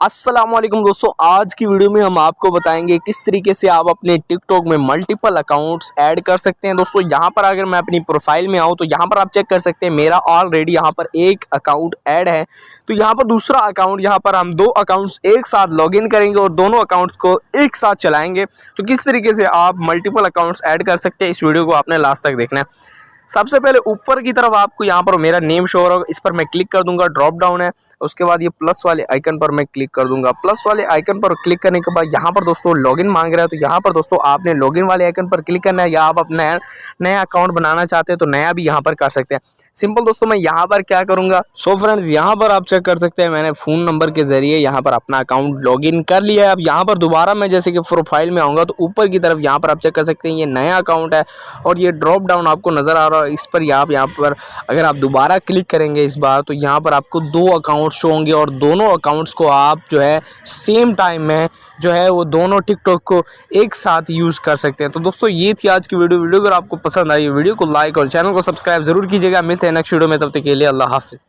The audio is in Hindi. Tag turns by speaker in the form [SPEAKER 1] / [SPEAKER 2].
[SPEAKER 1] अस्सलाम वालेकुम दोस्तों, आज की वीडियो में हम आपको बताएंगे किस तरीके से आप अपने टिकटॉक में मल्टीपल अकाउंट्स ऐड कर सकते हैं। दोस्तों यहाँ पर अगर मैं अपनी प्रोफाइल में आऊँ तो यहाँ पर आप चेक कर सकते हैं मेरा ऑलरेडी यहाँ पर एक अकाउंट ऐड है। तो यहाँ पर दूसरा अकाउंट, यहाँ पर हम दो अकाउंट्स एक साथ लॉगिन करेंगे और दोनों अकाउंट्स को एक साथ चलाएंगे। तो किस तरीके से आप मल्टीपल अकाउंट्स ऐड कर सकते हैं, इस वीडियो को आपने लास्ट तक देखना है। सबसे पहले ऊपर की तरफ आपको यहाँ पर मेरा नेम शो हो रहा है, इस पर मैं क्लिक कर दूंगा, ड्रॉप डाउन है। उसके बाद ये प्लस वाले आइकन पर मैं क्लिक कर दूंगा। प्लस वाले आइकन पर क्लिक करने के बाद यहाँ पर दोस्तों लॉगिन मांग रहा है, तो यहाँ पर दोस्तों आपने लॉगिन वाले आइकन पर क्लिक करना है, या आप अपना नया अकाउंट बनाना चाहते हैं तो नया भी यहाँ पर कर सकते हैं। सिंपल दोस्तों, मैं यहाँ पर क्या करूँगा, सो फ्रेंड्स यहाँ पर आप चेक कर सकते हैं मैंने फ़ोन नंबर के ज़रिए यहाँ पर अपना अकाउंट लॉगिन कर लिया है। अब यहाँ पर दोबारा मैं जैसे कि प्रोफाइल में आऊँगा तो ऊपर की तरफ यहाँ पर आप चेक कर सकते हैं ये नया अकाउंट है और ये ड्रॉप डाउन आपको नज़र आ रहा है। इस पर आप यहाँ पर अगर आप दोबारा क्लिक करेंगे इस बार, तो यहाँ पर आपको दो अकाउंट शो होंगे और दोनों अकाउंट्स को आप जो है सेम टाइम में जो है वो दोनों टिकटॉक को एक साथ यूज़ कर सकते हैं। तो दोस्तों ये थी आज की वीडियो। अगर आपको पसंद आई वीडियो को लाइक और चैनल को सब्सक्राइब जरूर कीजिएगा। मिलते हैं नेक्स्ट वीडियो में, तब तक के लिए अल्लाह हाफिज़।